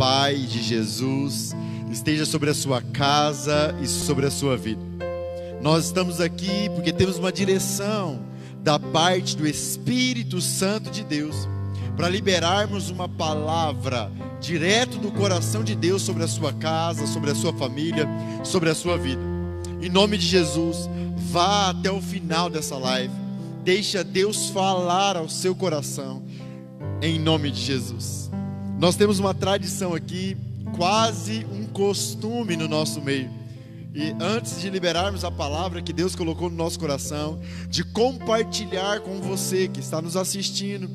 Pai, de Jesus, esteja sobre a sua casa e sobre a sua vida. Nós estamos aqui porque temos uma direção da parte do Espírito Santo de Deus, para liberarmos uma palavra direto do coração de Deus sobre a sua casa, sobre a sua família, sobre a sua vida. Em nome de Jesus, vá até o final dessa live, deixa Deus falar ao seu coração, em nome de Jesus. Nós temos uma tradição aqui, quase um costume no nosso meio, e antes de liberarmos a palavra que Deus colocou no nosso coração, de compartilhar com você que está nos assistindo,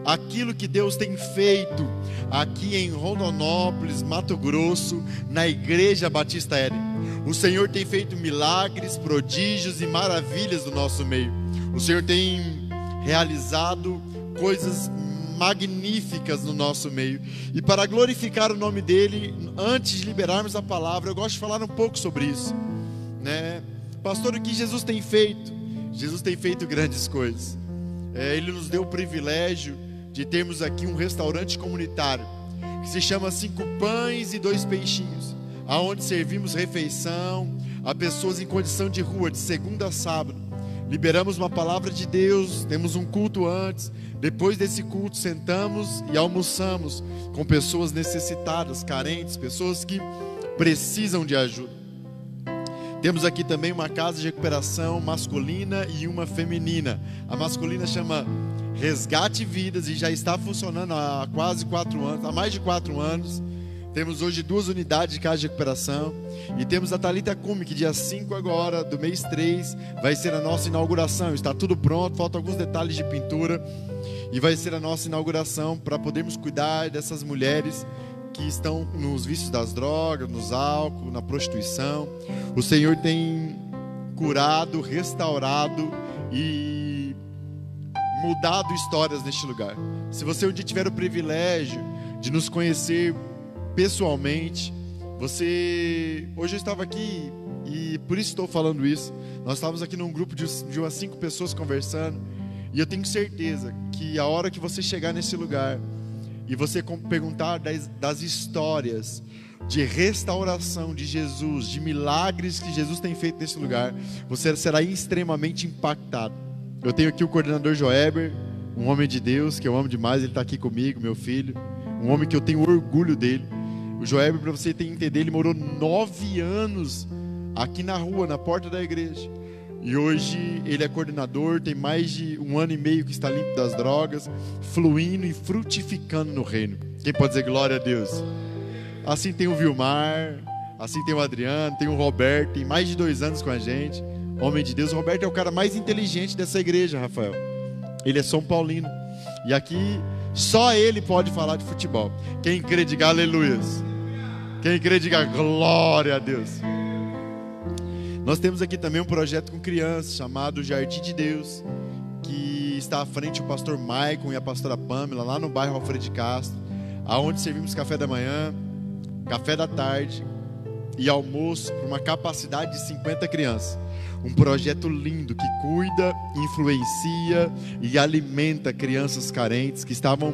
aquilo que Deus tem feito aqui em Rondonópolis, Mato Grosso, na Igreja Batista Éden. O Senhor tem feito milagres, prodígios e maravilhas no nosso meio. O Senhor tem realizado coisas magníficas no nosso meio. E para glorificar o nome dele, antes de liberarmos a palavra, eu gosto de falar um pouco sobre isso, né? Pastor, o que Jesus tem feito? Jesus tem feito grandes coisas. Ele nos deu o privilégio de termos aqui um restaurante comunitário que se chama 5 Pães e 2 Peixinhos, aonde servimos refeição a pessoas em condição de rua, de segunda a sábado. Liberamos uma palavra de Deus, temos um culto antes, depois desse culto sentamos e almoçamos com pessoas necessitadas, carentes, pessoas que precisam de ajuda. Temos aqui também uma casa de recuperação masculina e uma feminina. A masculina chama Resgate Vidas e já está funcionando há quase 4 anos, há mais de 4 anos. Temos hoje 2 unidades de casa de recuperação. E temos a Thalita Cume, que dia 5 agora, do mês 3, vai ser a nossa inauguração. Está tudo pronto, faltam alguns detalhes de pintura. E vai ser a nossa inauguração para podermos cuidar dessas mulheres que estão nos vícios das drogas, nos álcool, na prostituição. O Senhor tem curado, restaurado e mudado histórias neste lugar. Se você um dia tiver o privilégio de nos conhecer pessoalmente, hoje eu estava aqui e por isso estou falando isso. Nós estávamos aqui num grupo de umas 5 pessoas conversando, e eu tenho certeza que a hora que você chegar nesse lugar e você perguntar das histórias de restauração de Jesus, de milagres que Jesus tem feito nesse lugar, você será extremamente impactado. Eu tenho aqui o coordenador Joeber, um homem de Deus que eu amo demais. Ele está aqui comigo, meu filho, um homem que eu tenho orgulho dele. O Joeber, para você entender, ele morou 9 anos aqui na rua, na porta da igreja, e hoje ele é coordenador. Tem mais de 1 ano e meio que está limpo das drogas, fluindo e frutificando no reino. Quem pode dizer glória a Deus? Assim tem o Vilmar, assim tem o Adriano, tem o Roberto, tem mais de 2 anos com a gente, homem de Deus. O Roberto é o cara mais inteligente dessa igreja, Rafael. Ele é São Paulino, e aqui só ele pode falar de futebol. Quem crê, diga aleluias. Quem crê, diga glória a Deus. Nós temos aqui também um projeto com crianças chamado Jardim de Deus, que está à frente o pastor Maicon e a pastora Pamela, lá no bairro Alfredo de Castro, aonde servimos café da manhã, café da tarde e almoço para uma capacidade de 50 crianças. Um projeto lindo que cuida, influencia e alimenta crianças carentes que estavam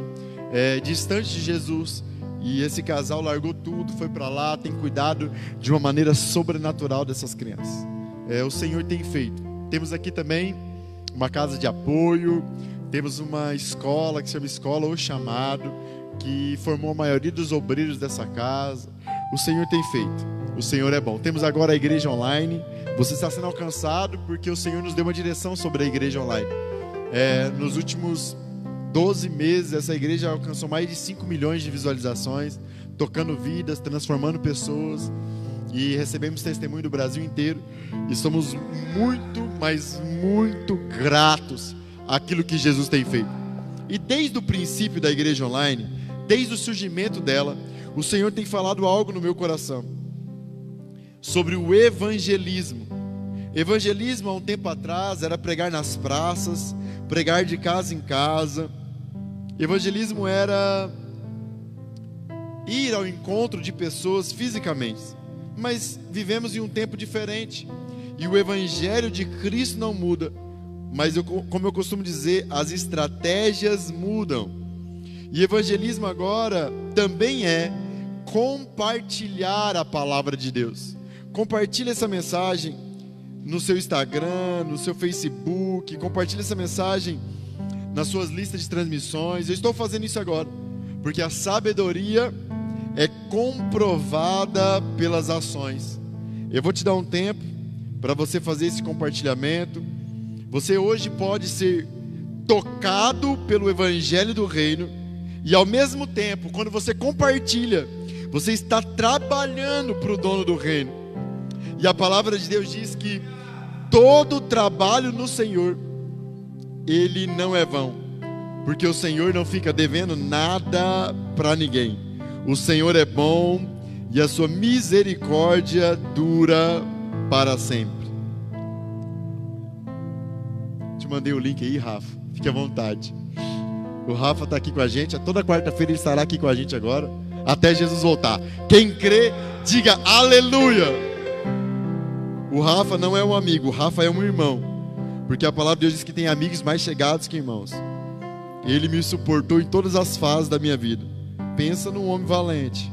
distantes de Jesus. E esse casal largou tudo, foi para lá, tem cuidado de uma maneira sobrenatural dessas crianças. O Senhor tem feito. Temos aqui também uma casa de apoio, temos uma escola que se chama Escola O Chamado, que formou a maioria dos obreiros dessa casa. O Senhor tem feito, o Senhor é bom. Temos agora a igreja online. Você está sendo alcançado porque o Senhor nos deu uma direção sobre a igreja online. Nos últimos 12 meses, essa igreja alcançou mais de 5 milhões de visualizações, tocando vidas, transformando pessoas, e recebemos testemunho do Brasil inteiro, e somos muito, mas muito gratos àquilo que Jesus tem feito. E desde o princípio da igreja online, desde o surgimento dela, o Senhor tem falado algo no meu coração sobre o evangelismo. Evangelismo, há um tempo atrás, era pregar nas praças, pregar de casa em casa. Evangelismo era ir ao encontro de pessoas fisicamente. Mas vivemos em um tempo diferente, e o evangelho de Cristo não muda, mas como eu costumo dizer, as estratégias mudam. E evangelismo agora também é compartilhar a palavra de Deus. Compartilhe essa mensagem no seu Instagram, no seu Facebook, compartilhe essa mensagem nas suas listas de transmissões. Eu estou fazendo isso agora, porque a sabedoria é comprovada pelas ações. Eu vou te dar um tempo para você fazer esse compartilhamento. Você hoje pode ser tocado pelo Evangelho do Reino, e ao mesmo tempo, quando você compartilha, você está trabalhando para o dono do reino. E a palavra de Deus diz que todo trabalho no Senhor, ele não é vão, porque o Senhor não fica devendo nada para ninguém. O Senhor é bom e a sua misericórdia dura para sempre. Te mandei o link aí, Rafa, fique à vontade. O Rafa está aqui com a gente, toda quarta-feira ele estará aqui com a gente agora, até Jesus voltar. Quem crê, diga aleluia. O Rafa não é um amigo, o Rafa é um irmão, porque a palavra de Deus diz que tem amigos mais chegados que irmãos. Ele me suportou em todas as fases da minha vida. Pensa num homem valente.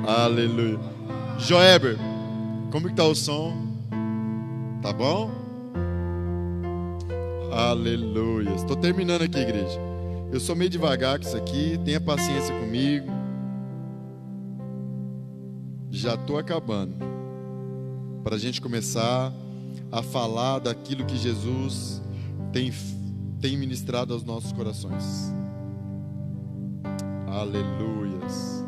Aleluia. Joeber, como que está o som? Tá bom? Aleluia. Estou terminando aqui, igreja. Eu sou meio devagar com isso aqui, tenha paciência comigo. Já estou acabando, para a gente começar a falar daquilo que Jesus tem ministrado aos nossos corações. Aleluias.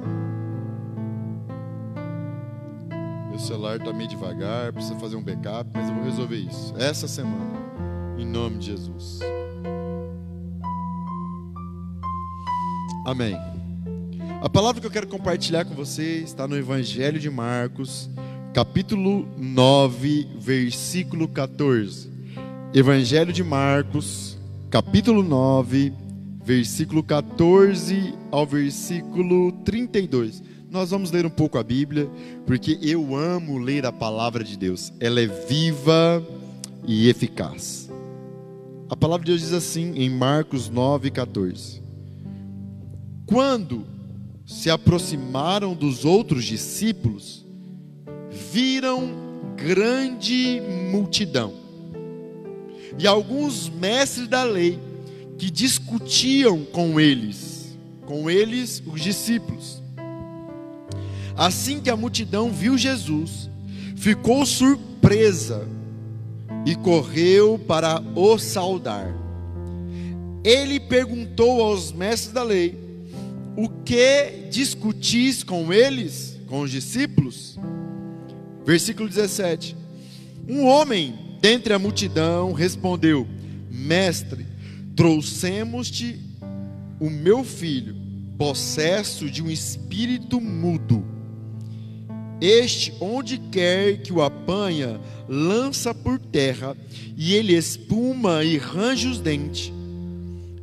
Meu celular está meio devagar, precisa fazer um backup, mas eu vou resolver isso essa semana, em nome de Jesus. Amém. A palavra que eu quero compartilhar com você está no Evangelho de Marcos, capítulo 9, versículo 14. Evangelho de Marcos, capítulo 9, versículo 14 ao versículo 32. Nós vamos ler um pouco a Bíblia, porque eu amo ler a palavra de Deus. Ela é viva e eficaz. A palavra de Deus diz assim em Marcos 9, 14. Quando se aproximaram dos outros discípulos, viram grande multidão e alguns mestres da lei que discutiam com eles, os discípulos. Assim que a multidão viu Jesus, ficou surpresa e correu para o saudar. Ele perguntou aos mestres da lei: o que discutis com eles, com os discípulos? Versículo 17. Um homem dentre a multidão respondeu: Mestre, trouxemos-te o meu filho, possesso de um espírito mudo. Este, onde quer que o apanha, lança por terra, e ele espuma e range os dentes,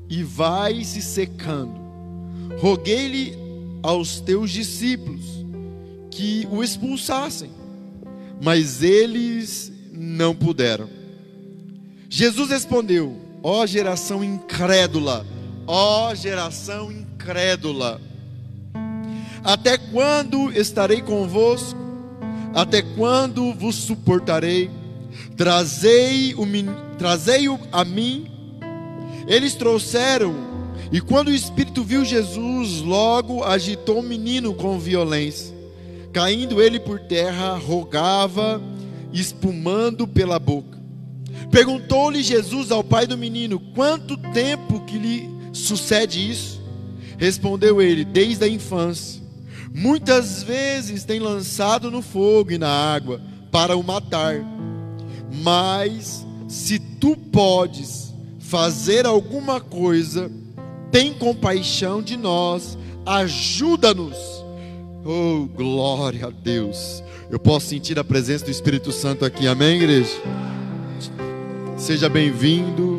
e vai se secando. Roguei-lhe aos teus discípulos que o expulsassem, mas eles não puderam. Jesus respondeu: ó geração incrédula, ó geração incrédula, até quando estarei convosco? Até quando vos suportarei? Trazei-o a mim. Eles trouxeram. E quando o Espírito viu Jesus, logo agitou o menino com violência. Caindo ele por terra, rogava, espumando pela boca. Perguntou-lhe Jesus ao pai do menino: quanto tempo que lhe sucede isso? Respondeu ele: desde a infância. Muitas vezes tem lançado no fogo e na água para o matar. Mas se tu podes fazer alguma coisa, tem compaixão de nós, ajuda-nos. Oh, glória a Deus. Eu posso sentir a presença do Espírito Santo aqui, amém, igreja? Seja bem-vindo,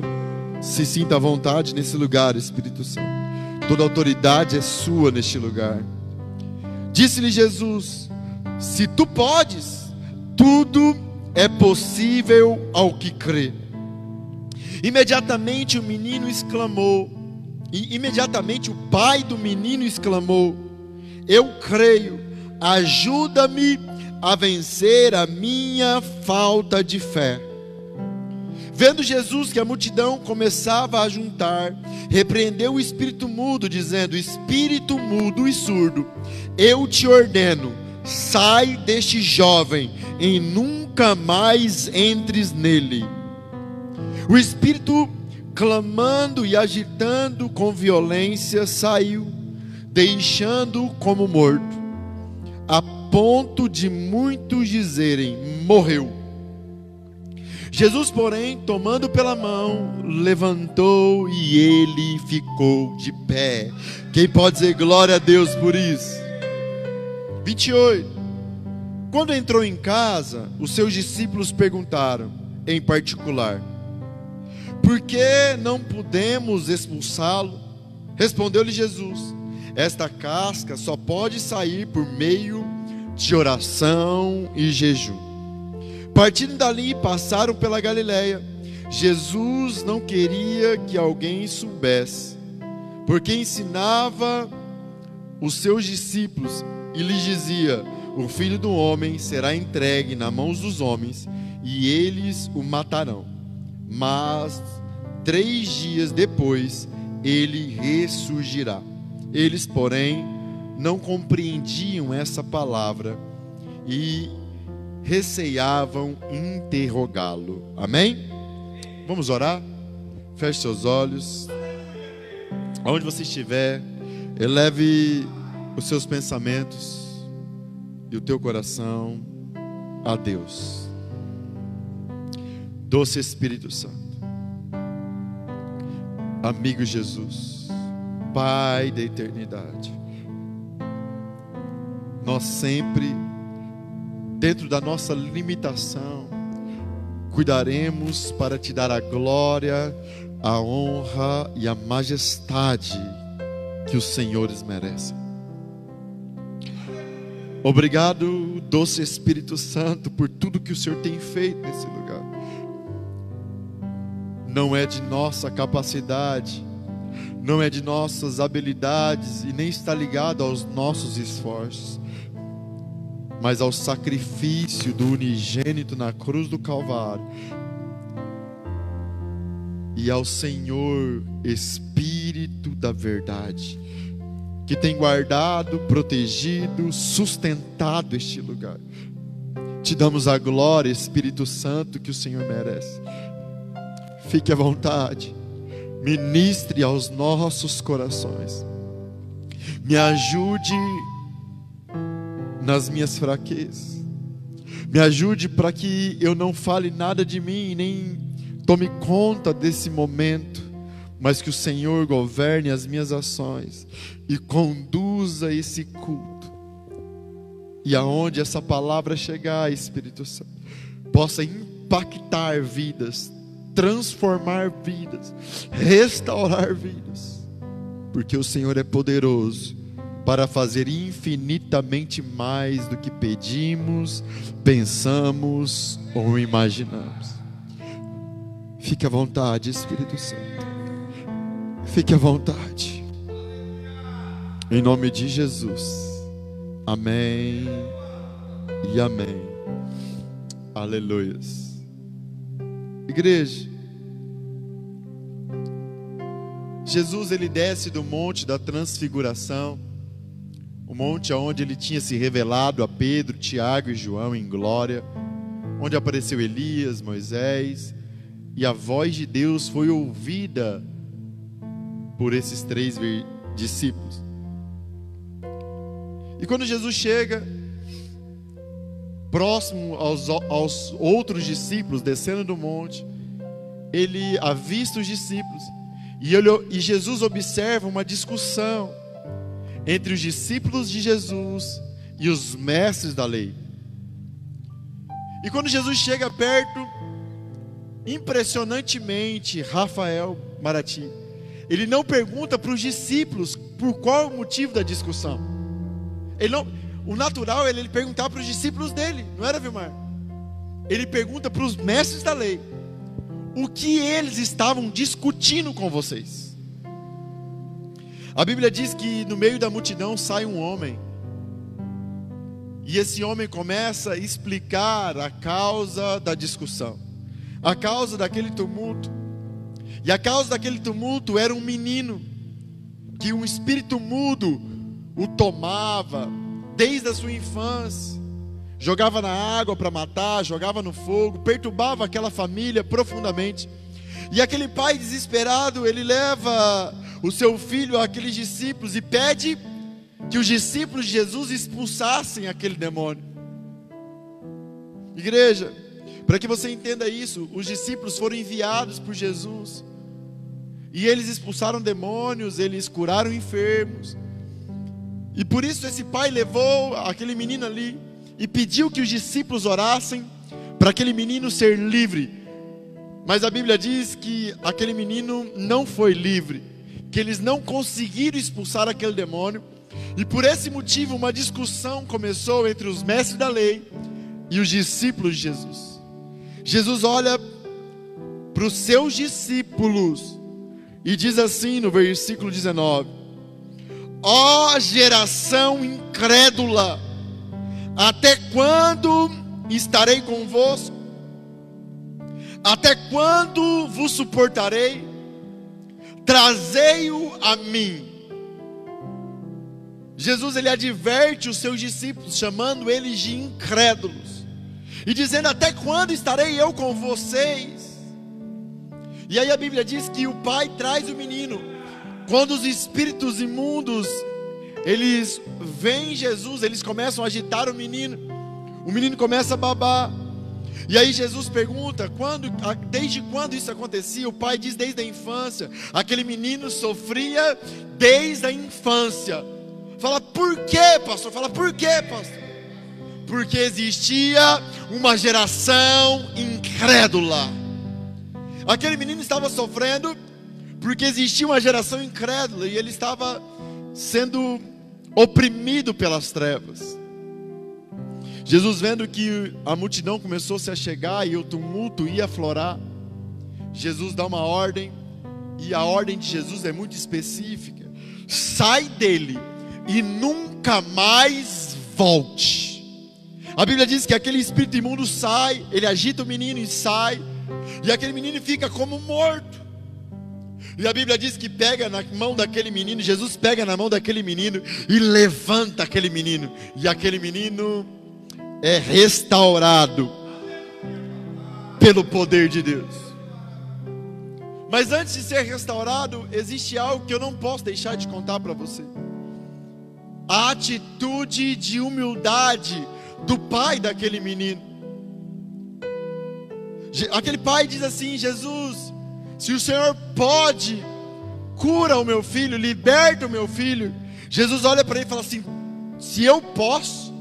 se sinta à vontade nesse lugar, Espírito Santo. Toda autoridade é sua neste lugar. Disse-lhe Jesus: se tu podes, tudo é possível ao que crê. Imediatamente o menino exclamou: E imediatamente o pai do menino exclamou: eu creio, ajuda-me a vencer a minha falta de fé. Vendo Jesus que a multidão começava a juntar, repreendeu o espírito mudo, dizendo: espírito mudo e surdo, eu te ordeno, sai deste jovem e nunca mais entres nele. O espírito, clamando e agitando com violência, saiu, deixando-o como morto, a ponto de muitos dizerem: morreu. Jesus, porém, tomando pela mão, levantou e ele ficou de pé. Quem pode dizer glória a Deus por isso? 28. Quando entrou em casa, os seus discípulos perguntaram, em particular: por que não pudemos expulsá-lo? Respondeu-lhe Jesus: esta casca só pode sair por meio de oração e jejum. Partindo dali, passaram pela Galileia. Jesus não queria que alguém soubesse, porque ensinava os seus discípulos e lhes dizia: o Filho do Homem será entregue nas mãos dos homens e eles o matarão, mas 3 dias depois ele ressurgirá. Eles, porém, não compreendiam essa palavra e receiavam interrogá-lo. Amém? Vamos orar? Feche seus olhos. Aonde você estiver, eleve os seus pensamentos e o teu coração a Deus. Doce Espírito Santo, amigo Jesus, Pai da eternidade, nós sempre, dentro da nossa limitação, cuidaremos para te dar a glória, a honra e a majestade que os senhores merecem. Obrigado, doce Espírito Santo, por tudo que o Senhor tem feito nesse lugar. Não é de nossa capacidade, não é de nossas habilidades e nem está ligado aos nossos esforços, mas ao sacrifício do unigênito na cruz do Calvário e ao Senhor Espírito da verdade, que tem guardado, protegido, sustentado este lugar. Te damos a glória, Espírito Santo, que o Senhor merece. Fique à vontade, ministre aos nossos corações, me ajude nas minhas fraquezas, me ajude para que eu não fale nada de mim, nem tome conta desse momento, mas que o Senhor governe as minhas ações e conduza esse culto, e aonde essa palavra chegar, Espírito Santo, possa impactar vidas, transformar vidas, restaurar vidas, porque o Senhor é poderoso para fazer infinitamente mais do que pedimos, pensamos ou imaginamos. Fique à vontade, Espírito Santo. Fique à vontade. Em nome de Jesus. Amém e amém. Aleluias. Igreja, Jesus, ele desce do monte da transfiguração, o monte onde ele tinha se revelado a Pedro, Tiago e João em glória, onde apareceu Elias, Moisés, e a voz de Deus foi ouvida por esses 3 discípulos. E quando Jesus chega próximo aos outros discípulos, descendo do monte, ele avista os discípulos, e Jesus observa uma discussão entre os discípulos de Jesus e os mestres da lei. E quando Jesus chega perto, impressionantemente, Rafael Marati, ele não pergunta para os discípulos por qual o motivo da discussão. O natural é ele perguntar para os discípulos dele, não era, Vilmar? Ele pergunta para os mestres da lei: o que eles estavam discutindo com vocês? A Bíblia diz que no meio da multidão sai um homem. E esse homem começa a explicar a causa da discussão, a causa daquele tumulto. E a causa daquele tumulto era um menino, que um espírito mudo o tomava desde a sua infância. Jogava na água para matar, jogava no fogo, perturbava aquela família profundamente. E aquele pai desesperado, ele leva o seu filho àqueles discípulos e pede que os discípulos de Jesus expulsassem aquele demônio. Igreja, para que você entenda isso, os discípulos foram enviados por Jesus. E eles expulsaram demônios, eles curaram enfermos. E por isso esse pai levou aquele menino ali e pediu que os discípulos orassem para aquele menino ser livre. Mas a Bíblia diz que aquele menino não foi livre, que eles não conseguiram expulsar aquele demônio. E por esse motivo uma discussão começou entre os mestres da lei e os discípulos de Jesus. Jesus olha para os seus discípulos e diz assim no versículo 19: ó geração incrédula, até quando estarei convosco? Até quando vos suportarei? Trazei-o a mim. Jesus, ele adverte os seus discípulos, chamando eles de incrédulos, e dizendo: até quando estarei eu com vocês? E aí a Bíblia diz que o pai traz o menino. Quando os espíritos imundos, eles veem Jesus, eles começam a agitar o menino começa a babar. E aí Jesus pergunta, desde quando isso acontecia? O pai diz: desde a infância. Aquele menino sofria desde a infância. Fala: por quê, pastor? Fala: por quê, pastor? Porque existia uma geração incrédula. Aquele menino estava sofrendo porque existia uma geração incrédula, e ele estava sendo oprimido pelas trevas. Jesus, vendo que a multidão começou a se achegar e o tumulto ia aflorar, Jesus dá uma ordem, e a ordem de Jesus é muito específica: sai dele e nunca mais volte. A Bíblia diz que aquele espírito imundo sai, ele agita o menino e sai, e aquele menino fica como morto. E a Bíblia diz que pega na mão daquele menino, Jesus pega na mão daquele menino e levanta aquele menino, e aquele menino é restaurado pelo poder de Deus. Mas antes de ser restaurado, existe algo que eu não posso deixar de contar para você: a atitude de humildade do pai daquele menino. Aquele pai diz assim: Jesus, se o Senhor pode, cura o meu filho, liberta o meu filho. Jesus olha para ele e fala assim: se eu posso,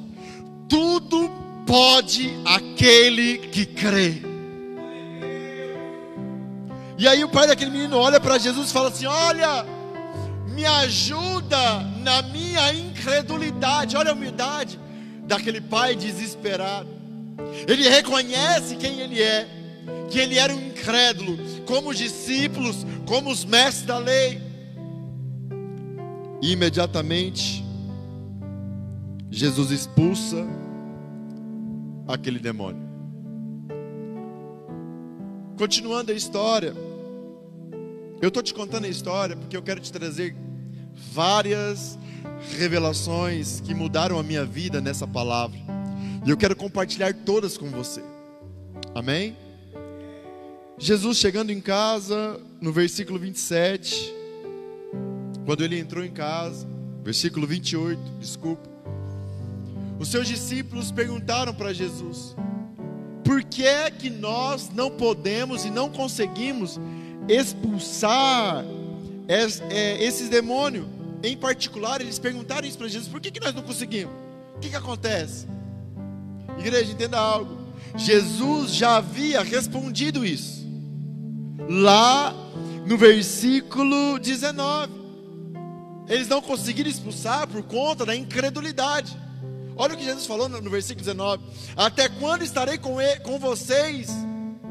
tudo pode aquele que crê. E aí o pai daquele menino olha para Jesus e fala assim: olha, me ajuda na minha incredulidade. Olha a humildade daquele pai desesperado. Ele reconhece quem ele é, que ele era um incrédulo, como os discípulos, como os mestres da lei. E imediatamente Jesus expulsa aquele demônio. Continuando a história, eu estou te contando a história porque eu quero te trazer várias revelações que mudaram a minha vida nessa palavra, e eu quero compartilhar todas com você. Amém? Jesus chegando em casa, no versículo 27, quando ele entrou em casa, versículo 28, desculpa, os seus discípulos perguntaram para Jesus: por que é que nós não podemos e não conseguimos expulsar esses demônios? Em particular, eles perguntaram isso para Jesus: por que nós não conseguimos? O que acontece? Igreja, entenda algo: Jesus já havia respondido isso lá no versículo 19. Eles não conseguiram expulsar por conta da incredulidade. Olha o que Jesus falou no versículo 19: até quando estarei com vocês,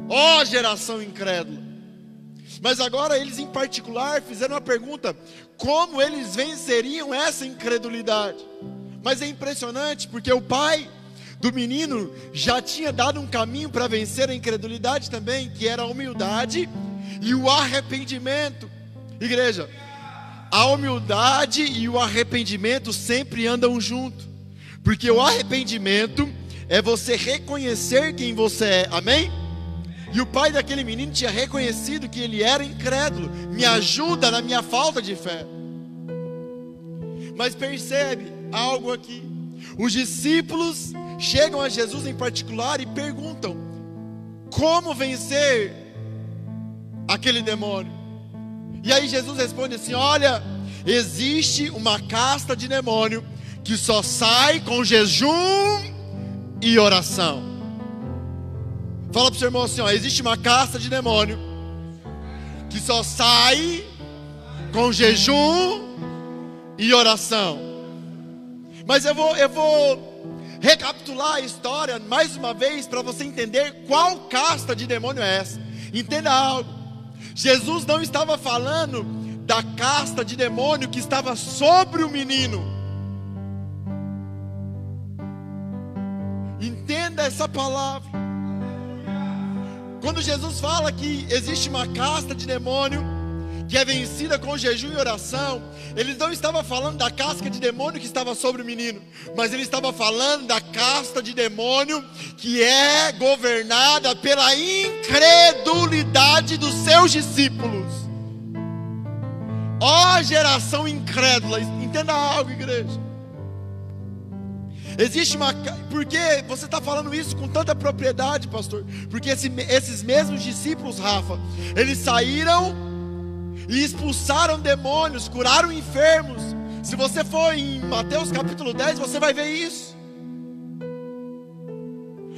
ó geração incrédula? Mas agora eles em particular fizeram uma pergunta: como eles venceriam essa incredulidade? Mas é impressionante, porque o pai do menino já tinha dado um caminho para vencer a incredulidade também, que era a humildade e o arrependimento. Igreja, a humildade e o arrependimento sempre andam juntos, porque o arrependimento é você reconhecer quem você é, amém? E o pai daquele menino tinha reconhecido que ele era incrédulo. Me ajuda na minha falta de fé. Mas percebe algo aqui: os discípulos chegam a Jesus em particular e perguntam: como vencer aquele demônio? E aí Jesus responde assim: olha, existe uma casta de demônio que só sai com jejum e oração. Fala para o seu irmão assim, ó: existe uma casta de demônio que só sai com jejum e oração. Mas eu vou recapitular a história mais uma vez para você entender qual casta de demônio é essa. Entenda algo: Jesus não estava falando da casta de demônio que estava sobre o menino. Entenda essa palavra. Quando Jesus fala que existe uma casta de demônio que é vencida com jejum e oração, ele não estava falando da casca de demônio que estava sobre o menino, mas ele estava falando da casta de demônio que é governada pela incredulidade dos seus discípulos. Ó geração incrédula! Entenda algo, igreja. Existe uma... Por que você está falando isso com tanta propriedade, pastor? Porque esses mesmos discípulos, Rafa, eles saíram e expulsaram demônios, curaram enfermos. Se você for em Mateus capítulo 10, você vai ver isso.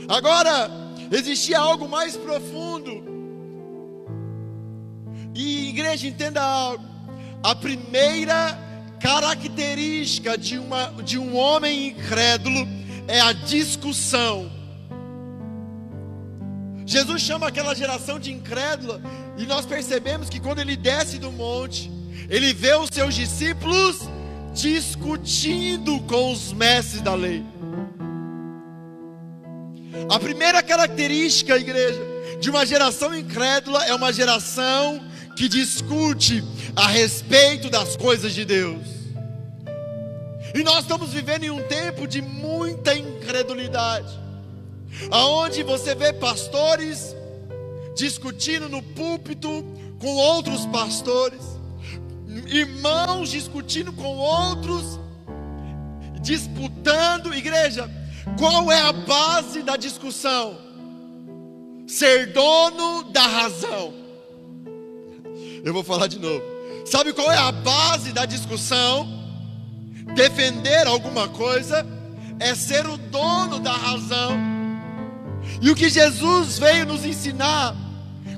Agora, existia algo mais profundo. E igreja, entenda algo: a primeira característica de um homem incrédulo é a discussão. Jesus chama aquela geração de incrédula, e nós percebemos que quando ele desce do monte, ele vê os seus discípulos discutindo com os mestres da lei. A primeira característica, igreja, de uma geração incrédula é uma geração que discute a respeito das coisas de Deus. E nós estamos vivendo em um tempo de muita incredulidade, aonde você vê pastores discutindo no púlpito com outros pastores, irmãos discutindo com outros, disputando. Igreja, qual é a base da discussão? Ser dono da razão. Eu vou falar de novo. Sabe qual é a base da discussão? Defender alguma coisa é ser o dono da razão. E o que Jesus veio nos ensinar,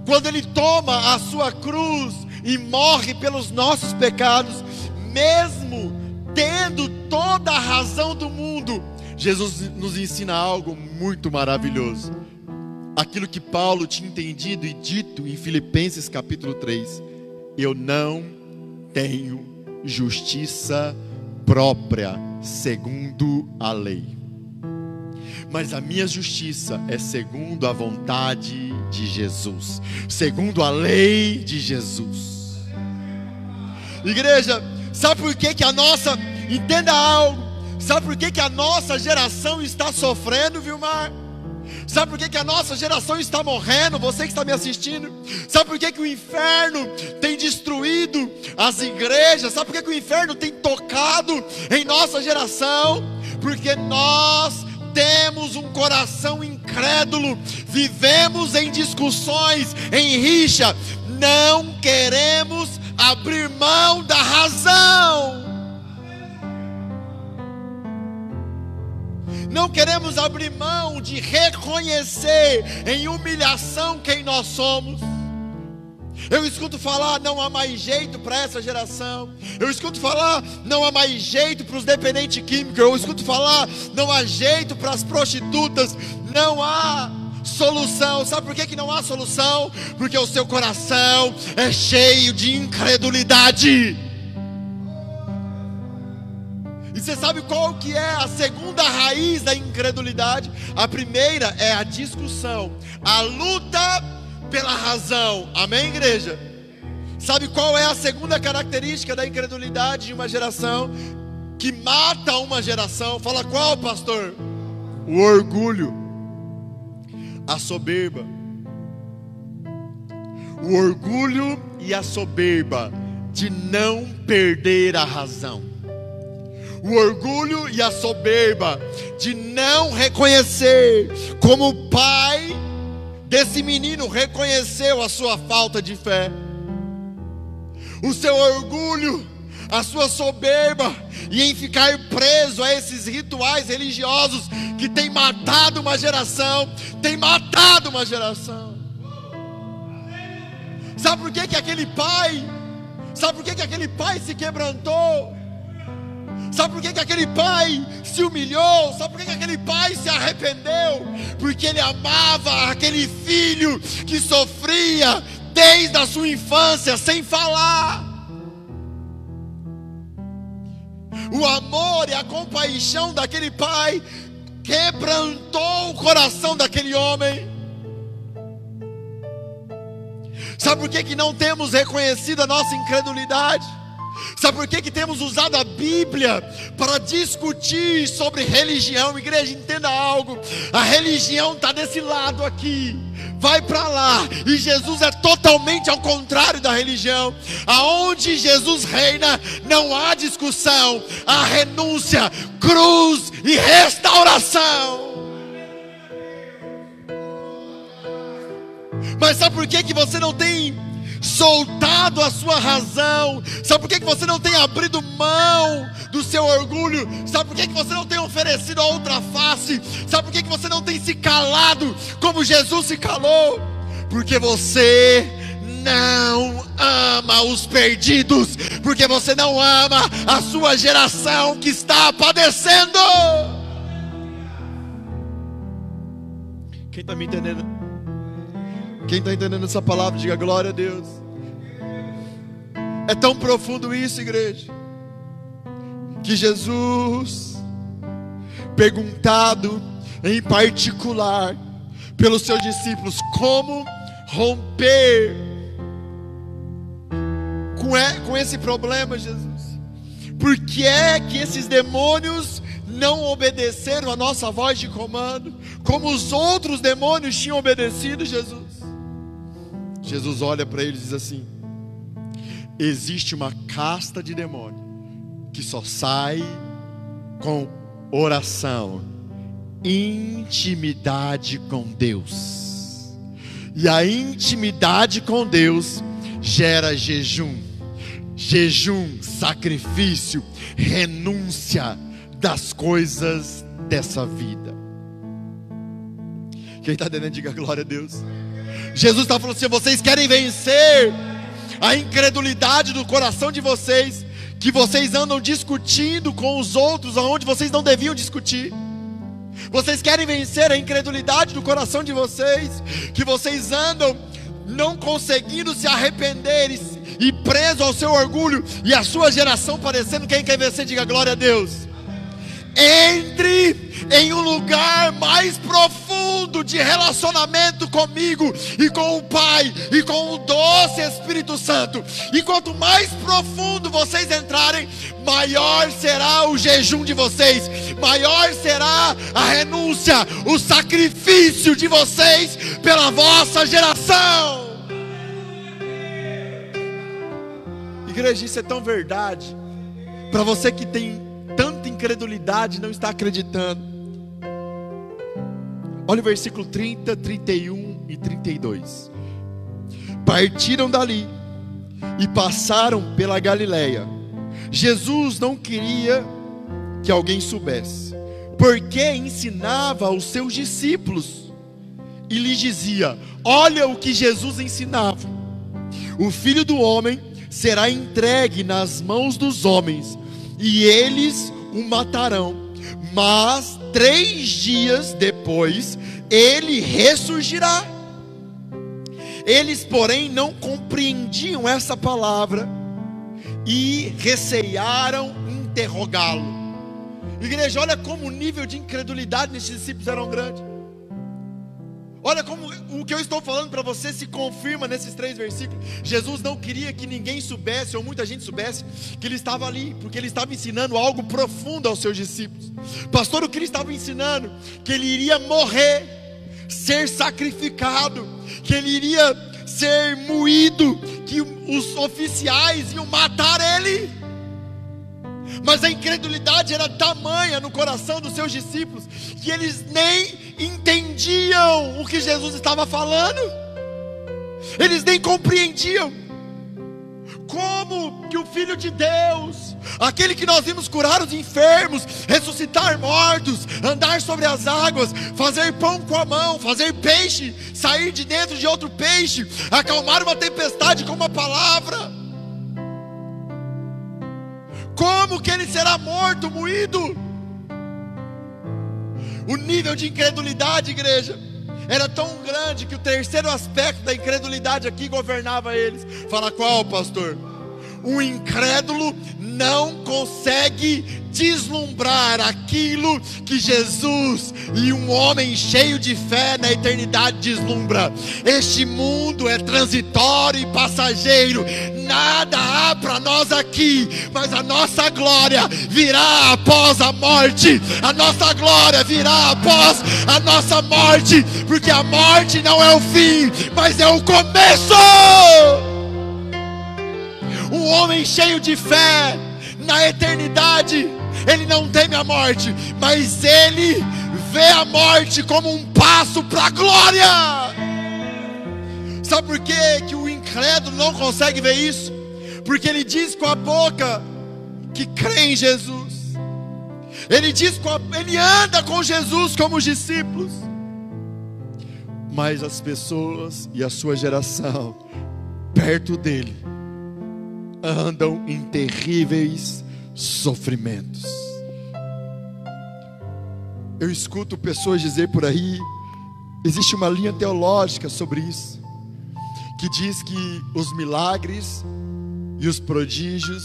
quando Ele toma a sua cruz e morre pelos nossos pecados, mesmo tendo toda a razão do mundo, Jesus nos ensina algo muito maravilhoso. Aquilo que Paulo tinha entendido e dito em Filipenses capítulo 3: eu não tenho justiça própria segundo a lei, mas a minha justiça é segundo a vontade de Jesus, segundo a lei de Jesus. Igreja, sabe por que a nossa... Entenda algo. Sabe por que a nossa geração está sofrendo, Vilmar? Sabe por que a nossa geração está morrendo? Você que está me assistindo. Sabe por que o inferno tem destruído as igrejas? Sabe por que o inferno tem tocado em nossa geração? Porque nós temos um coração incrédulo, vivemos em discussões, em rixa, não queremos abrir mão da razão. Não queremos abrir mão de reconhecer em humilhação quem nós somos. Eu escuto falar: não há mais jeito para essa geração. Eu escuto falar: não há mais jeito para os dependentes químicos. Eu escuto falar: não há jeito para as prostitutas. Não há solução. Sabe por que não há solução? Porque o seu coração é cheio de incredulidade. E você sabe qual que é a segunda raiz da incredulidade? A primeira é a discussão, a luta pela razão. Amém, igreja? Sabe qual é a segunda característica da incredulidade de uma geração que mata uma geração? Fala qual, pastor? O orgulho, a soberba. O orgulho e a soberba de não perder a razão. O orgulho e a soberba de não reconhecer, como o pai desse menino reconheceu a sua falta de fé. O seu orgulho, a sua soberba, e em ficar preso a esses rituais religiosos que tem matado uma geração, tem matado uma geração. Sabe por que aquele pai, sabe por que aquele pai se quebrantou? Sabe por que aquele pai se humilhou? Sabe por que aquele pai se arrependeu? Porque ele amava aquele filho que sofria desde a sua infância sem falar. O amor e a compaixão daquele pai quebrantou o coração daquele homem. Sabe por que não temos reconhecido a nossa incredulidade? Sabe por que temos usado a Bíblia para discutir sobre religião? Igreja, entenda algo: a religião está desse lado aqui, vai para lá, e Jesus é totalmente ao contrário da religião. Aonde Jesus reina, não há discussão, há renúncia, cruz e restauração. Mas sabe por que você não tem soltado a sua razão? Sabe por que você não tem abrido mão do seu orgulho? Sabe por que você não tem oferecido a outra face? Sabe por que você não tem se calado como Jesus se calou? Porque você não ama os perdidos, porque você não ama a sua geração que está padecendo. Quem está me entendendo? Quem está entendendo essa palavra, diga glória a Deus. É tão profundo isso, igreja, que Jesus, perguntado em particular pelos seus discípulos como romper com esse problema, Jesus. Por que é que esses demônios não obedeceram a nossa voz de comando, como os outros demônios tinham obedecido, Jesus? Jesus olha para eles e diz assim: existe uma casta de demônio que só sai com oração, intimidade com Deus. E a intimidade com Deus gera jejum, sacrifício, renúncia das coisas dessa vida. Quem está entendendo, diga glória a Deus. Jesus está falando assim: vocês querem vencer a incredulidade do coração de vocês, que vocês andam discutindo com os outros aonde vocês não deviam discutir. Vocês querem vencer a incredulidade do coração de vocês, que vocês andam não conseguindo se arrepender e preso ao seu orgulho, e a sua geração parecendo. Quem quer vencer, diga glória a Deus. Entre em um lugar mais profundo de relacionamento comigo e com o Pai e com o doce Espírito Santo. E quanto mais profundo vocês entrarem, maior será o jejum de vocês, maior será a renúncia, o sacrifício de vocês pela vossa geração. Igreja, isso é tão verdade. Para você que tem tanta incredulidade, não está acreditando. Olha o versículo 30, 31 e 32. Partiram dali e passaram pela Galileia. Jesus não queria que alguém soubesse, porque ensinava aos seus discípulos e lhes dizia: olha o que Jesus ensinava: o Filho do Homem será entregue nas mãos dos homens, e eles o matarão, mas 3 dias depois ele ressurgirá. Eles, porém, não compreendiam essa palavra e recearam interrogá-lo. Igreja, olha como o nível de incredulidade nesses discípulos era grande. Olha como o que eu estou falando para você se confirma nesses 3 versículos. Jesus não queria que ninguém soubesse, ou muita gente soubesse, que ele estava ali, porque ele estava ensinando algo profundo aos seus discípulos. Pastor, o que ele estava ensinando? Que ele iria morrer, ser sacrificado, que ele iria ser moído, que os oficiais iam matar ele. Mas a incredulidade era tamanha no coração dos seus discípulos, que eles nem entendiam o que Jesus estava falando. Eles nem compreendiam como que o Filho de Deus, aquele que nós vimos curar os enfermos, ressuscitar mortos, andar sobre as águas, fazer pão com a mão, fazer peixe sair de dentro de outro peixe, acalmar uma tempestade com uma palavra, como que ele será morto, moído? O nível de incredulidade, igreja, era tão grande que o terceiro aspecto da incredulidade aqui governava eles. Fala qual, pastor? O incrédulo não consegue deslumbrar aquilo que Jesus e um homem cheio de fé na eternidade deslumbra. Este mundo é transitório e passageiro, nada há para nós aqui, mas a nossa glória virá após a morte. A nossa glória virá após a nossa morte, porque a morte não é o fim, mas é o começo. Um homem cheio de fé na eternidade, ele não teme a morte, mas ele vê a morte como um passo para a glória. Sabe por que o incrédulo não consegue ver isso? Porque ele diz com a boca que crê em Jesus, ele anda com Jesus como os discípulos, mas as pessoas e a sua geração perto dele andam em terríveis sofrimentos. Eu escuto pessoas dizer por aí, existe uma linha teológica sobre isso, que diz que os milagres e os prodígios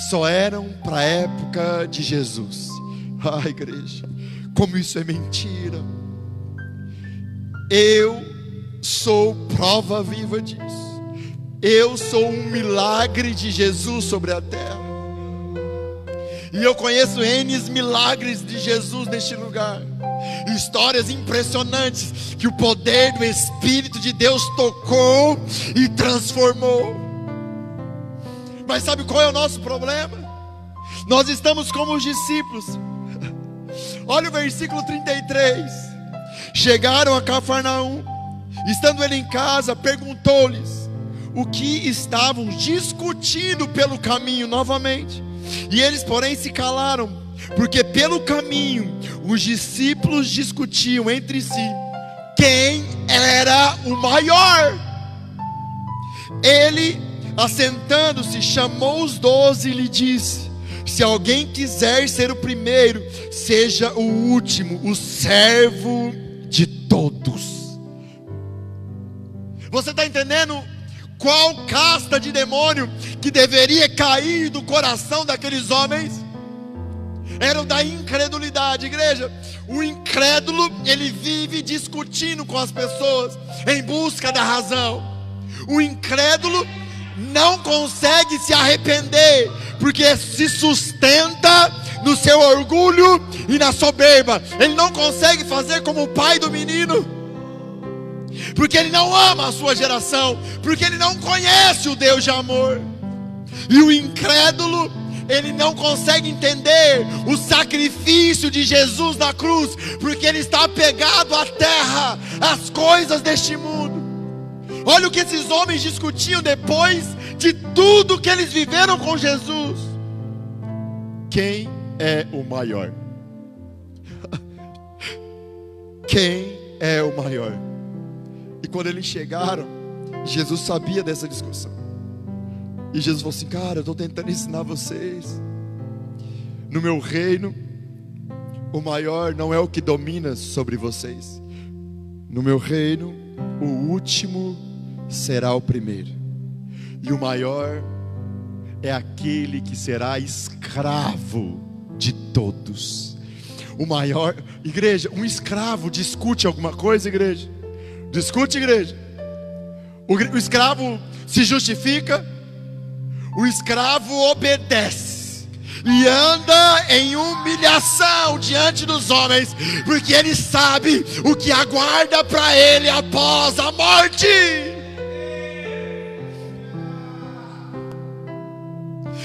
só eram para a época de Jesus. Ah, igreja, como isso é mentira. Eu sou prova viva disso. Eu sou um milagre de Jesus sobre a terra. E eu conheço N milagres de Jesus neste lugar. Histórias impressionantes que o poder do Espírito de Deus tocou e transformou. Mas sabe qual é o nosso problema? Nós estamos como os discípulos. Olha o versículo 33. Chegaram a Cafarnaum. Estando ele em casa, perguntou-lhes o que estavam discutindo pelo caminho novamente. E eles, porém, se calaram, porque pelo caminho os discípulos discutiam entre si quem era o maior. Ele, assentando-se, chamou os 12 e lhe disse: se alguém quiser ser o primeiro, seja o último, o servo de todos. Você está entendendo qual casta de demônio que deveria cair do coração daqueles homens? Era o da incredulidade, igreja. O incrédulo, ele vive discutindo com as pessoas em busca da razão. O incrédulo não consegue se arrepender, porque se sustenta no seu orgulho e na soberba. Ele não consegue fazer como o pai do menino, porque ele não ama a sua geração, porque ele não conhece o Deus de amor. E o incrédulo, ele não consegue entender o sacrifício de Jesus na cruz, porque ele está apegado à terra, às coisas deste mundo. Olha o que esses homens discutiam depois de tudo que eles viveram com Jesus. Quem é o maior? Quem é o maior? E quando eles chegaram, Jesus sabia dessa discussão. E Jesus falou assim: cara, eu estou tentando ensinar vocês. No meu reino, o maior não é o que domina sobre vocês. No meu reino, o último será o primeiro, e o maior é aquele que será escravo de todos. O maior, igreja, um escravo discute alguma coisa, igreja? Discute, igreja? O escravo se justifica, o escravo obedece e anda em humilhação diante dos homens, porque ele sabe o que aguarda para ele após a morte.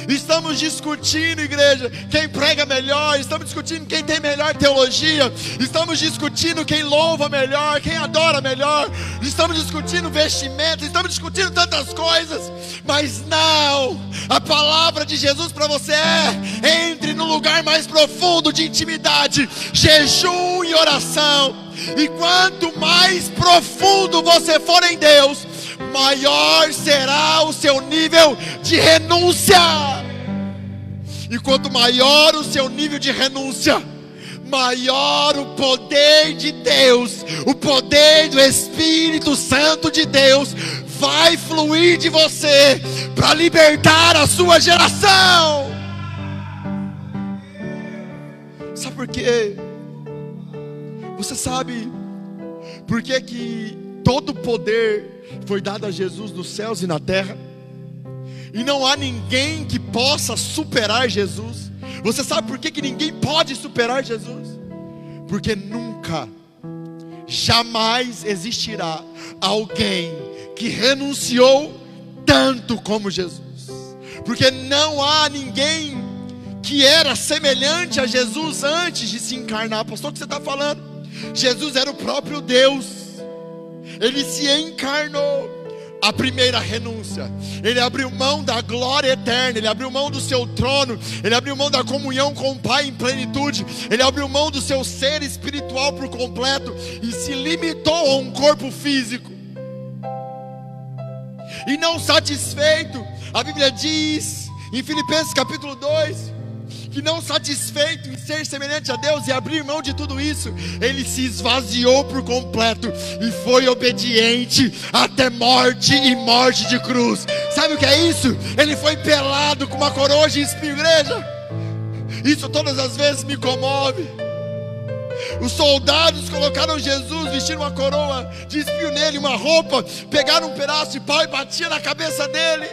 Estamos discutindo, igreja, quem prega melhor, estamos discutindo quem tem melhor teologia, estamos discutindo quem louva melhor, quem adora melhor, estamos discutindo vestimenta, estamos discutindo tantas coisas, mas não, a palavra de Jesus para você é: entre no lugar mais profundo de intimidade, jejum e oração, e quanto mais profundo você for em Deus, maior será o seu nível de renúncia. E quanto maior o seu nível de renúncia, maior o poder de Deus, o poder do Espírito Santo de Deus vai fluir de você para libertar a sua geração. Sabe por quê? Você sabe por que todo o poder foi dado a Jesus nos céus e na terra? E não há ninguém que possa superar Jesus. Você sabe por que ninguém pode superar Jesus? Porque nunca, jamais existirá alguém que renunciou tanto como Jesus. Porque não há ninguém que era semelhante a Jesus antes de se encarnar. Pastor, o que você está falando? Jesus era o próprio Deus. Ele se encarnou. A primeira renúncia, ele abriu mão da glória eterna, ele abriu mão do seu trono, ele abriu mão da comunhão com o Pai em plenitude, ele abriu mão do seu ser espiritual por completo e se limitou a um corpo físico. E não satisfeito, a Bíblia diz em Filipenses capítulo 2, que não satisfeito em ser semelhante a Deus e abrir mão de tudo isso, ele se esvaziou por completo e foi obediente até morte e morte de cruz. Sabe o que é isso? Ele foi pelado com uma coroa de espinho, igreja. Isso todas as vezes me comove. Os soldados colocaram Jesus, vestiram uma coroa de espinho nele, uma roupa, pegaram um pedaço de pau e batiam na cabeça dele.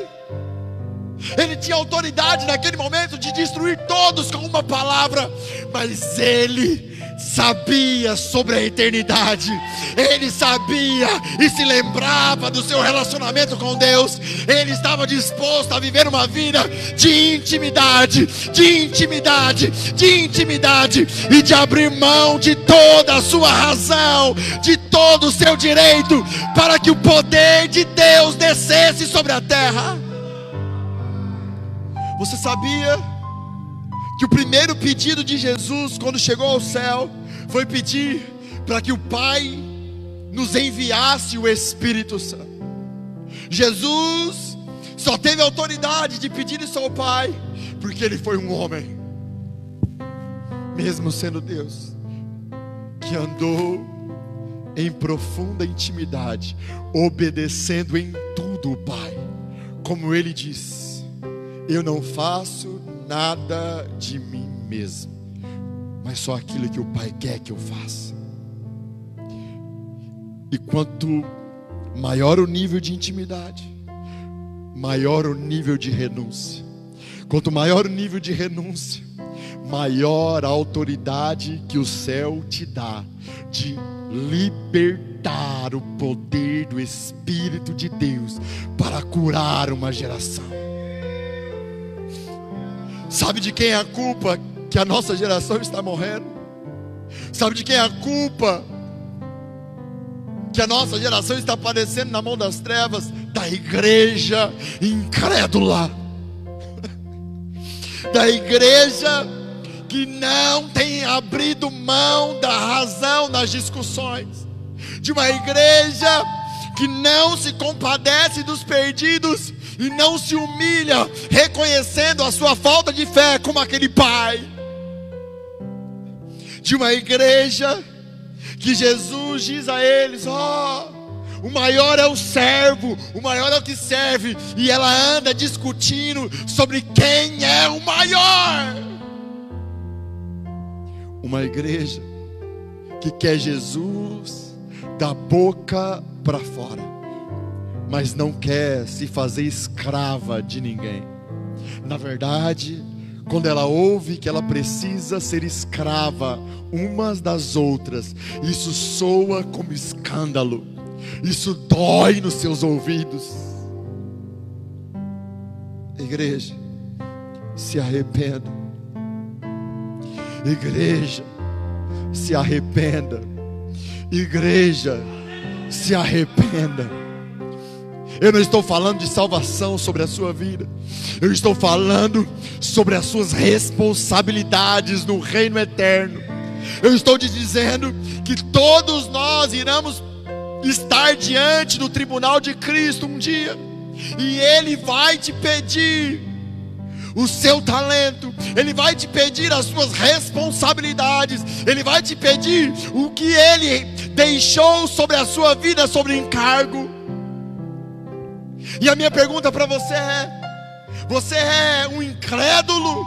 Ele tinha autoridade naquele momento de destruir todos com uma palavra, mas ele sabia sobre a eternidade, ele sabia e se lembrava do seu relacionamento com Deus. Ele estava disposto a viver uma vida de intimidade, de intimidade, de intimidade, e de abrir mão de toda a sua razão, de todo o seu direito, para que o poder de Deus descesse sobre a terra. Você sabia que o primeiro pedido de Jesus quando chegou ao céu foi pedir para que o Pai nos enviasse o Espírito Santo? Jesus só teve autoridade de pedir isso ao Pai porque ele foi um homem, mesmo sendo Deus, que andou em profunda intimidade, obedecendo em tudo o Pai. Como ele disse: eu não faço nada de mim mesmo, mas só aquilo que o Pai quer que eu faça. E quanto maior o nível de intimidade, maior o nível de renúncia. Quanto maior o nível de renúncia, maior a autoridade que o céu te dá de libertar o poder do Espírito de Deus para curar uma geração. Sabe de quem é a culpa que a nossa geração está morrendo? Sabe de quem é a culpa que a nossa geração está padecendo na mão das trevas? Da igreja incrédula, da igreja que não tem abrido mão da razão nas discussões, de uma igreja que não se compadece dos perdidos e não se humilha, reconhecendo a sua falta de fé como aquele pai. De uma igreja que Jesus diz a eles: o maior é o servo, o maior é o que serve. E ela anda discutindo sobre quem é o maior. Uma igreja que quer Jesus da boca para fora, mas não quer se fazer escrava de ninguém. Na verdade, quando ela ouve que ela precisa ser escrava umas das outras, isso soa como escândalo, isso dói nos seus ouvidos. Igreja, se arrependa. Igreja, se arrependa. Igreja, se arrependa. Eu não estou falando de salvação sobre a sua vida, eu estou falando sobre as suas responsabilidades no reino eterno. Eu estou te dizendo que todos nós iremos estar diante do tribunal de Cristo um dia, e Ele vai te pedir o seu talento, Ele vai te pedir as suas responsabilidades, Ele vai te pedir o que Ele deixou sobre a sua vida, sobre encargo. E a minha pergunta para você é: você é um incrédulo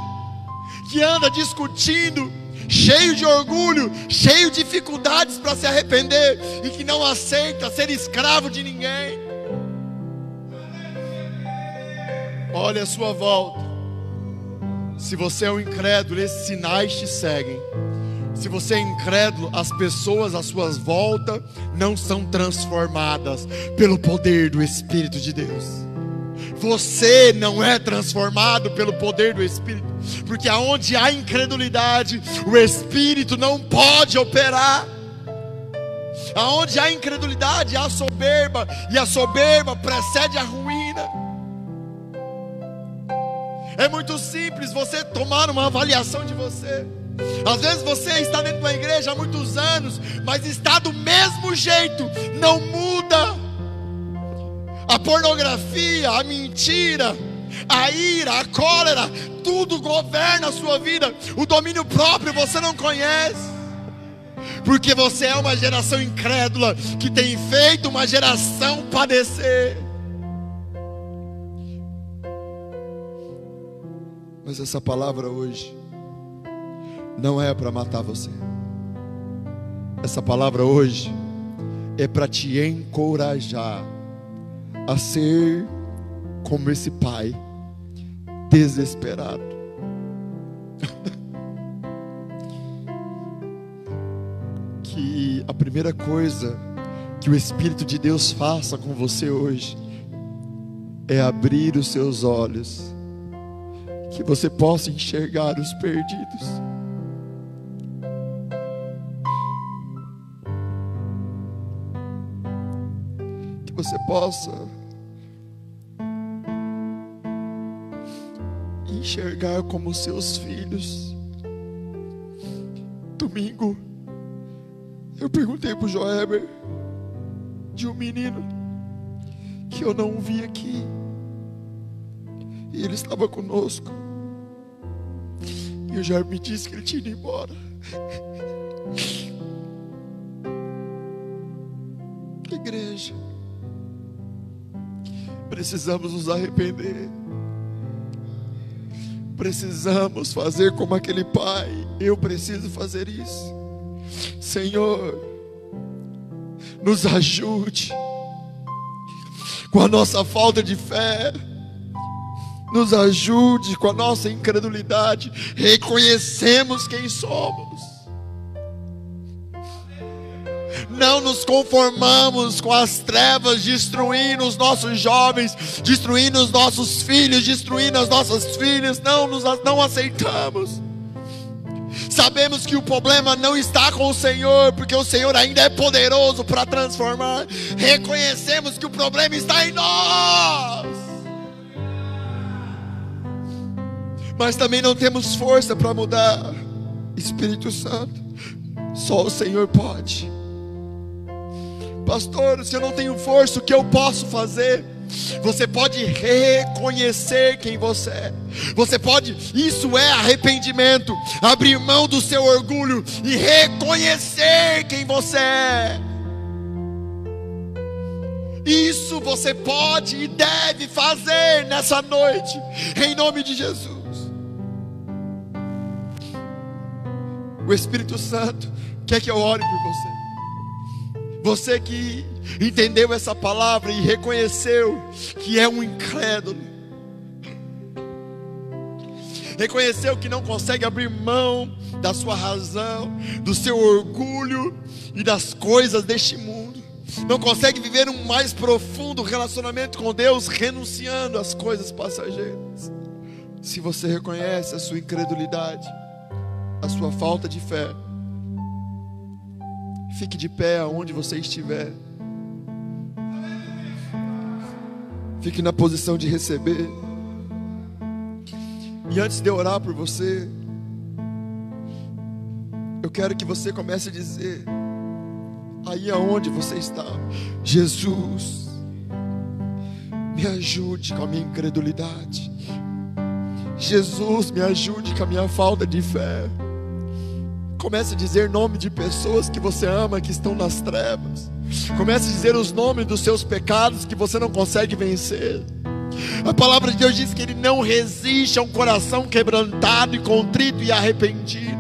que anda discutindo, cheio de orgulho, cheio de dificuldades para se arrepender, e que não aceita ser escravo de ninguém? Olha a sua volta. Se você é um incrédulo, esses sinais te seguem. Se você é incrédulo, as pessoas à sua volta não são transformadas pelo poder do Espírito de Deus. Você não é transformado pelo poder do Espírito, porque aonde há incredulidade, o Espírito não pode operar. Aonde há incredulidade, há soberba, e a soberba precede a ruína. É muito simples você tomar uma avaliação de você. Às vezes você está dentro de uma igreja há muitos anos, mas está do mesmo jeito, não muda. A pornografia, a mentira, a ira, a cólera, tudo governa a sua vida. O domínio próprio você não conhece, porque você é uma geração incrédula que tem feito uma geração padecer. Mas essa palavra hoje não é para matar você. Essa palavra hoje é para te encorajar a ser como esse pai desesperado. Que a primeira coisa que o Espírito de Deus faça com você hoje é abrir os seus olhos, que você possa enxergar os perdidos. Que você possa enxergar como seus filhos. Domingo, eu perguntei para o Joeber de um menino que eu não vi aqui, e ele estava conosco. E o Jair me disse que ele tinha ido embora. Igreja, precisamos nos arrepender. Precisamos fazer como aquele pai. Eu preciso fazer isso. Senhor, nos ajude com a nossa falta de fé. Nos ajude com a nossa incredulidade. Reconhecemos quem somos. Não nos conformamos com as trevas destruindo os nossos jovens, destruindo os nossos filhos, destruindo as nossas filhas. Não aceitamos. Sabemos que o problema não está com o Senhor, porque o Senhor ainda é poderoso para transformar. Reconhecemos que o problema está em nós, mas também não temos força para mudar. Espírito Santo, só o Senhor pode. Pastor, se eu não tenho força, o que eu posso fazer? Você pode reconhecer quem você é. Você pode, isso é arrependimento, abrir mão do seu orgulho e reconhecer quem você é. Isso você pode e deve fazer nessa noite, em nome de Jesus. O Espírito Santo quer que eu ore por você. Você que entendeu essa palavra e reconheceu que é um incrédulo, reconheceu que não consegue abrir mão da sua razão, do seu orgulho e das coisas deste mundo, não consegue viver um mais profundo relacionamento com Deus, renunciando às coisas passageiras. Se você reconhece a sua incredulidade, a sua falta de fé, fique de pé aonde você estiver. Fique na posição de receber. E antes de eu orar por você, eu quero que você comece a dizer, aí aonde você está: Jesus, me ajude com a minha incredulidade. Jesus, me ajude com a minha falta de fé. Comece a dizer nome de pessoas que você ama, que estão nas trevas. Comece a dizer os nomes dos seus pecados que você não consegue vencer. A palavra de Deus diz que Ele não resiste a um coração quebrantado e contrito e arrependido.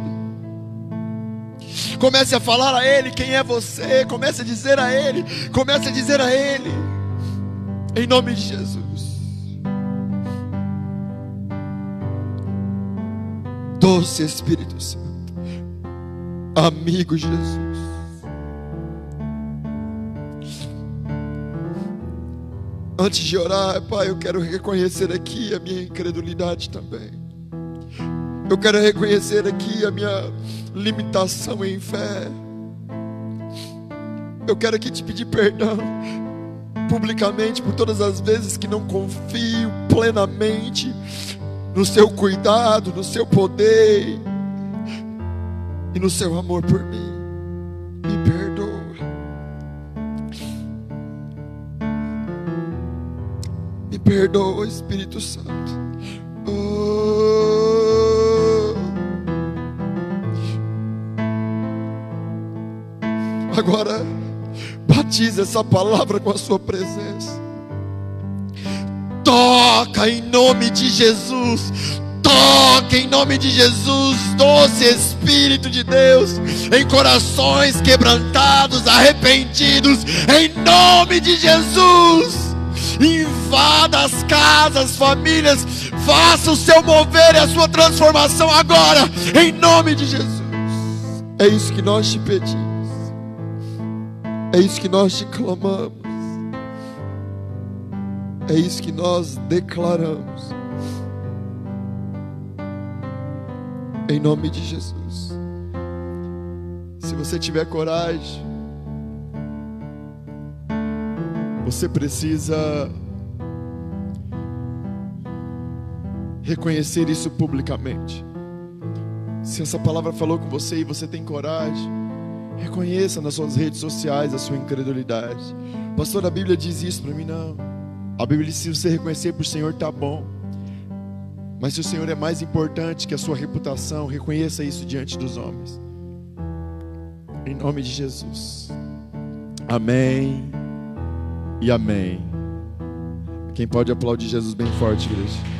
Comece a falar a Ele quem é você. Comece a dizer a Ele. Comece a dizer a Ele, em nome de Jesus. Doce Espírito Santo, amigo Jesus, antes de orar, Pai, eu quero reconhecer aqui a minha incredulidade também. Eu quero reconhecer aqui a minha limitação em fé. Eu quero aqui te pedir perdão publicamente por todas as vezes que não confio plenamente no seu cuidado, no seu poder e no seu amor por mim. Me perdoa. Me perdoa, Espírito Santo. Oh. Agora, batiza essa palavra com a sua presença. Toca em nome de Jesus. Toque em nome de Jesus, doce Espírito de Deus, em corações quebrantados, arrependidos, em nome de Jesus. Invada as casas, famílias, faça o seu mover e a sua transformação agora, em nome de Jesus. É isso que nós te pedimos, é isso que nós te clamamos, é isso que nós declaramos. Em nome de Jesus. Se você tiver coragem, você precisa reconhecer isso publicamente. Se essa palavra falou com você e você tem coragem, reconheça nas suas redes sociais a sua incredulidade. Pastor, a Bíblia diz isso para mim. Não. A Bíblia diz: se você reconhecer por Senhor, está bom. Mas se o Senhor é mais importante que a sua reputação, reconheça isso diante dos homens. Em nome de Jesus. Amém e amém. Quem pode aplaudir Jesus bem forte, igreja?